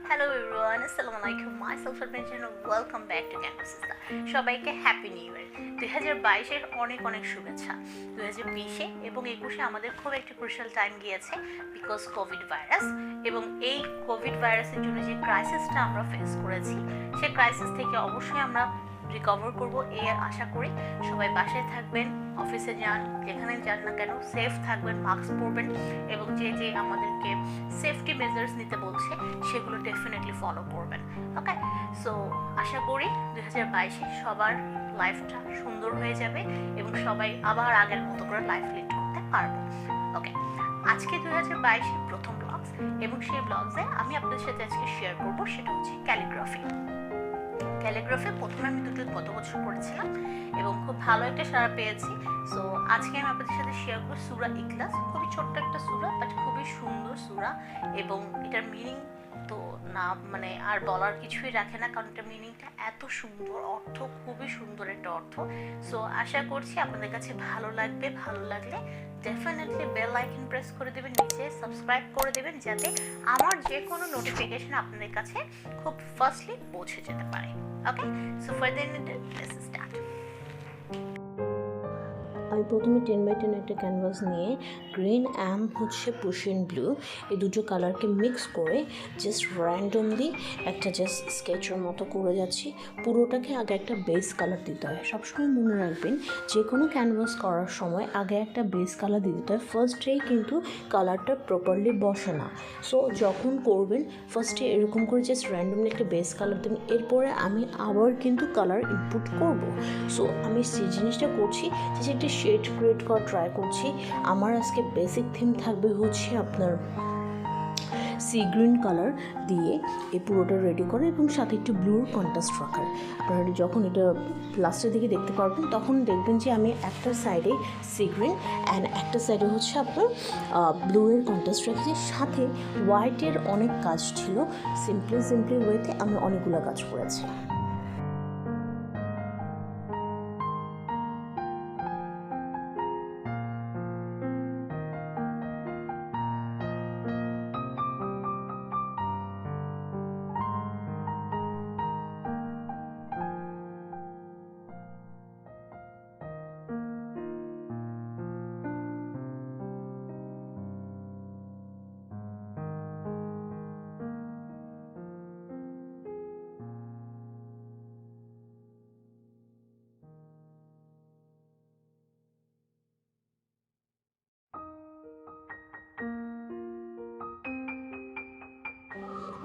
Hello everyone, Assalamu alaikum. Myself Adventure and welcome back to Canvasista. সবাইকে happy new year. 2022-এর অনেক অনেক শুভেচ্ছা। 2020-এ এবং 21-এ আমাদের খুব একটা ক্রুশাল টাইম গিয়েছে বিকজ কোভিড ভাইরাস, এবং এই কোভিড ভাইরাসের জন্য যে ক্রাইসিসটা আমরা ফেস করেছি, সেই ক্রাইসিস থেকে অবশ্যই আমরা রিকভার করব এই আশা করি। সবাই বাসায় থাকবেন, অফিসে যান, যেখানে যান না কেন সেফ থাকবেন, মাস্ক পরবেন, এবং যে যে আমাদেরকে সেফটি মেজার্স নিতে বলছে সেগুলো ডেফিনেটলি ফলো করবেন। ওকে, সো আশা করি 2022-এ সবার লাইফটা সুন্দর হয়ে যাবে এবং সবাই আবার আগের মতো করে লাইফ লিড করতে পারবো। ওকে, আজকে 2022-এর প্রথম ব্লগস, এবং সেই ব্লগসে আমি আপনাদের সাথে আজকে শেয়ার করবো সেটা হচ্ছে ক্যালিগ্রাফি। প্রথমে আমি গত বছর পড়েছিলাম এবং খুব ভালো একটা সাড়া পেয়েছি। সো আজকে আমি আপনাদের সাথে শেয়ার করবো সূরা ইখলাস। খুবই ছোট্ট একটা সূরা, বাট খুবই সুন্দর সূরা, এবং এটার মিনিং তো না মানে আর বলার কিছুই রাখে না, কারণ এটার মিনিংটা এত সুন্দর, অর্থ খুবই সুন্দর একটা অর্থ। সো আশা করছি আপনাদের কাছে ভালো লাগবে। ভালো লাগলে ডেফিনেটলি বেল আইকন প্রেস করে দেবেন, নিচে সাবস্ক্রাইব করে দেবেন, যাতে আমার যে কোনো নোটিফিকেশন আপনাদের কাছে খুব ফার্স্টলি পৌঁছে যেতে পারে। ওকে, সো ফার্দার লেটস স্টার্ট। আমি প্রথমে 10x10 একটা ক্যানভাস নিয়ে গ্রিন অ্যান্ড হচ্ছে পুশিন ব্লু এই দুটো কালারকে মিক্স করে জাস্ট র্যান্ডমলি একটা জাস্ট স্কেচের মতো করে যাচ্ছি। পুরোটাকে আগে একটা বেস কালার দিতে হয়। সবসময় মনে রাখবেন, যে কোনো ক্যানভাস করার সময় আগে একটা বেস কালার দিতে হয়। ফার্স্টেই কিন্তু কালারটা প্রপারলি বসে না। সো যখন করবেন ফার্স্টে এরকম করে জাস্ট র্যান্ডমলি একটা বেস কালার দেবেন, এরপরে আমি আবার কিন্তু কালার ইনপুট করব। সো আমি সেই জিনিসটা করছি যে একটা শেড ক্রিয়েট করা ট্রাই করছি। আমার আজকে বেসিক থিম থাকবে হচ্ছে আপনার সি গ্রিন কালার দিয়ে এই পুরোটা রেডি করে, এবং সাথে একটু ব্লুর কন্ট্রাস্ট রাখার। আপনারা যখন এটা লাস্টের দিকে দেখতে পারবেন তখন দেখবেন যে আমি একটা সাইডে সি গ্রিন অ্যান্ড একটা সাইডে হচ্ছে আপনার ব্লুয়ের কন্ট্রাস্ট রেখেছি। সাথে হোয়াইটের অনেক কাজ ছিল, সিম্পলি ওয়েতে আমি অনেকগুলো কাজ করেছি।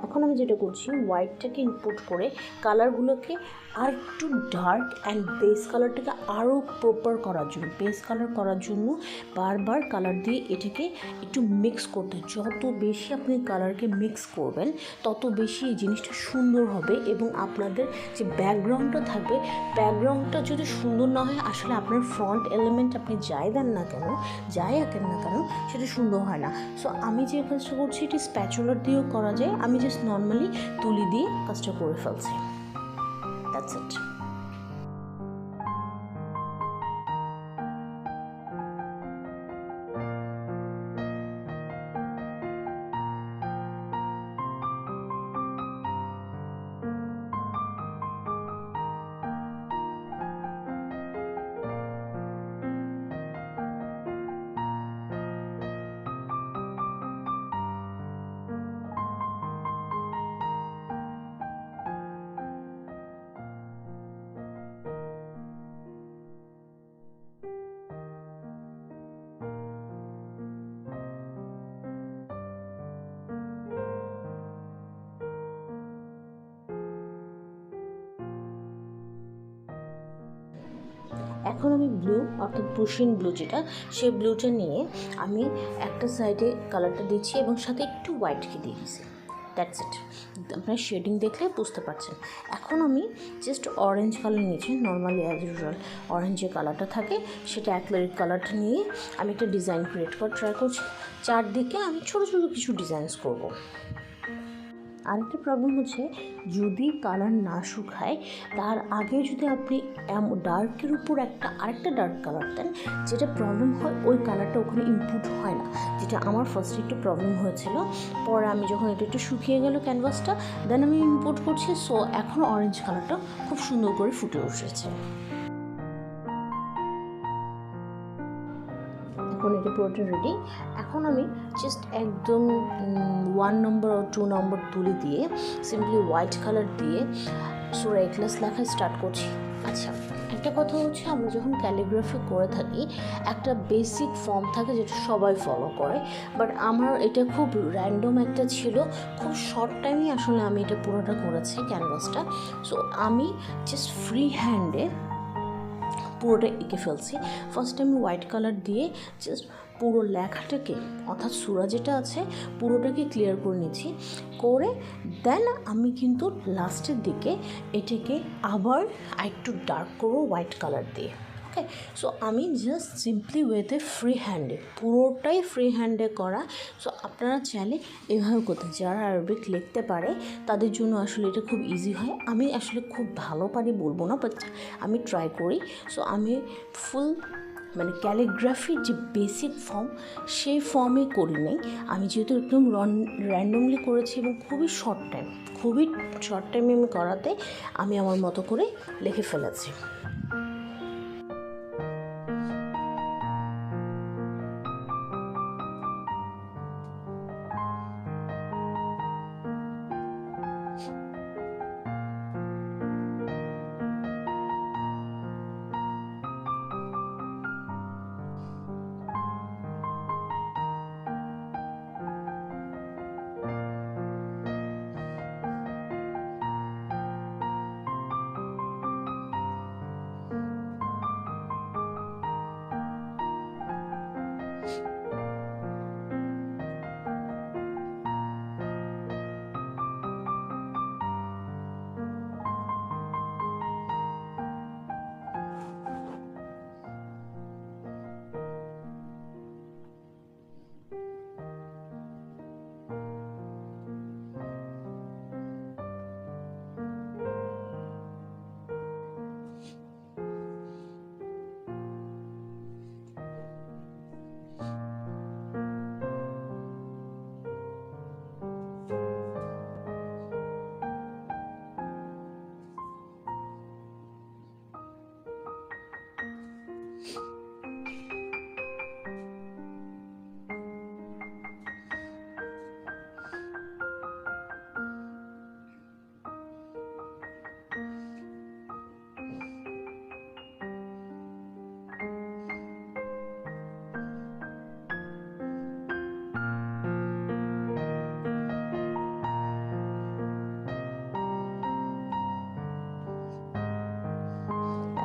এখন আমি যেটা করছি, হোয়াইটটাকে ইনপুট করে কালারগুলোকে আর একটু ডার্ক অ্যান্ড বেস কালারটাকে আরও প্রপার করার জন্য, বেস কালার করার জন্য বারবার কালার দিয়ে এটাকে একটু মিক্স করতে। যত বেশি আপনি কালারকে মিক্স করবেন তত বেশি এই জিনিসটা সুন্দর হবে, এবং আপনাদের যে ব্যাকগ্রাউন্ডটা থাকবে, ব্যাকগ্রাউন্ডটা যদি সুন্দর না হয়, আসলে আপনার ফ্রন্ট এলিমেন্ট আপনি যাই দেন না কেন, যাই আঁকেন না কেন, সেটা সুন্দর হয় না। সো আমি যে কাজটা করছি এটি স্প্যাচুলার দিয়েও করা যায়, আমি জাস্ট নর্মালি তুলি দিয়ে কাজটা করে ফেলছি। That's it. এখন আমি ব্লু, অর্থাৎ পুশিন ব্লু যেটা, সেই ব্লুটা নিয়ে আমি একটা সাইডে কালারটা দিচ্ছি এবং সাথে একটু হোয়াইটকে দিয়ে দিচ্ছি। That's it. আপনার শেডিং দেখলে বুঝতে পারছেন। এখন আমি জাস্ট অরেঞ্জ কালার নিয়েছি, নর্মালি অ্যাজ ইউজুয়াল অরেঞ্জ যে কালারটা থাকে সেটা অ্যাক্রিলিক কালারটা নিয়ে আমি একটা ডিজাইন ক্রিয়েট করার ট্রাই করছি। চারদিকে আমি ছোটো ছোটো কিছু ডিজাইনস করব। আরেকটা প্রবলেম হচ্ছে যদি কালার না শুকায় তার আগে যদি আপনি ডার্কের উপর আরেকটা ডার্ক কালার দেন, যেটা প্রবলেম হয় ওই কালারটা ওখানে ইনপুট হয় না, যেটা আমার ফার্স্টে একটু প্রবলেম হয়েছিল। পরে আমি যখন এটা একটু শুকিয়ে গেল ক্যানভাসটা, দেন আমি ইনপুট করছি, সো এখন অরেঞ্জ কালারটা খুব সুন্দর করে ফুটে উঠেছে। এখন এটা পুরোটা রেডি। এখন আমি জাস্ট একদম 1 নম্বর ও 2 নম্বর তুলি দিয়ে সিম্পলি হোয়াইট কালার দিয়ে সূরা ইখলাস লেখা স্টার্ট করছি। আচ্ছা, একটা কথা হচ্ছে, আমরা যখন ক্যালিগ্রাফি করে থাকি একটা বেসিক ফর্ম থাকে যেটা সবাই ফলো করে, বাট আমার এটা খুব র্যান্ডম একটা ছিল, খুব শর্ট টাইমে আসলে আমি এটা পুরোটা করেছি ক্যানভাসটা। সো আমি জাস্ট ফ্রি হ্যান্ডে পুরোটা এঁকে ফেলছি। ফার্স্ট আমি হোয়াইট কালার দিয়ে জাস্ট পুরো লেখাটাকে, অর্থাৎ সূরা যেটা আছে পুরোটাকে ক্লিয়ার করে নিচ্ছি, করে দেন আমি কিন্তু লাস্টের দিকে এটাকে আবার একটু ডার্ক করবো হোয়াইট কালার দিয়ে। ওকে, সো আমি জাস্ট সিম্পলি ওয়েতে ফ্রি হ্যান্ডে, পুরোটাই ফ্রি হ্যান্ডে করা। সো আপনারা চাইলে এভাবে করতে, যারা আরবিক লিখতে পারে তাদের জন্য আসলে এটা খুব ইজি হয়। আমি আসলে খুব ভালো পারি বলবো না, বাট আমি ট্রাই করি। সো আমি ফুল ক্যালিগ্রাফির যে বেসিক ফর্ম সেই ফর্মে করি নাই, আমি যেহেতু একদম র্যান্ডমলি করেছি এবং খুবই শর্ট টাইমে আমি করাতে আমি আমার মতো করে লিখে ফেলেছি।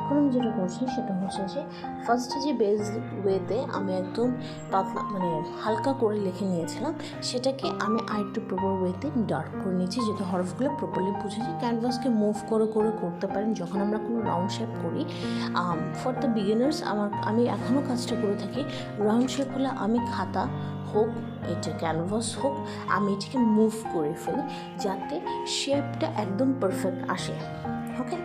এখন আমি যেটা করছি সেটা হচ্ছে যে ফার্স্টে যে বেস ওয়েতে আমি একদম পাতলা হালকা করে লিখে নিয়েছিলাম, সেটাকে আমি আরেকটু প্রপার ওয়েতে ডার্ক করে নিয়েছি, যাতে হরফগুলো প্রপারলি বুঝেছি। ক্যানভাসকে মুভ করে করতে পারেন যখন আমরা কোনো রাউন্ড শেপ করি। ফর দ্য বিগিনার্স আমি এখনও কাজটা করে থাকি। রাউন্ড শেপ হলে আমি খাতা হোক, এটা ক্যানভাস হোক, আমি এটাকে মুভ করে ফেলি যাতে শেপটা একদম পারফেক্ট আসে। ওকে,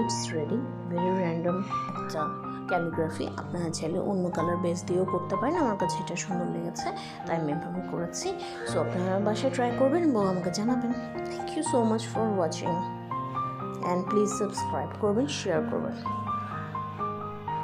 ইটস রেডি। ভেরি র্যান্ডম একটা ক্যালিগ্রাফি। আপনারা চাইলে অন্য কালার বেস দিয়েও করতে পারেন, আমার কাছে এটা সুন্দর লেগেছে তাই আমি এভাবে করেছি। সো আপনারা বাসায় ট্রাই করবেন এবং আমাকে জানাবেন। Thank you so much for watching and please subscribe করবেন, শেয়ার করবেন।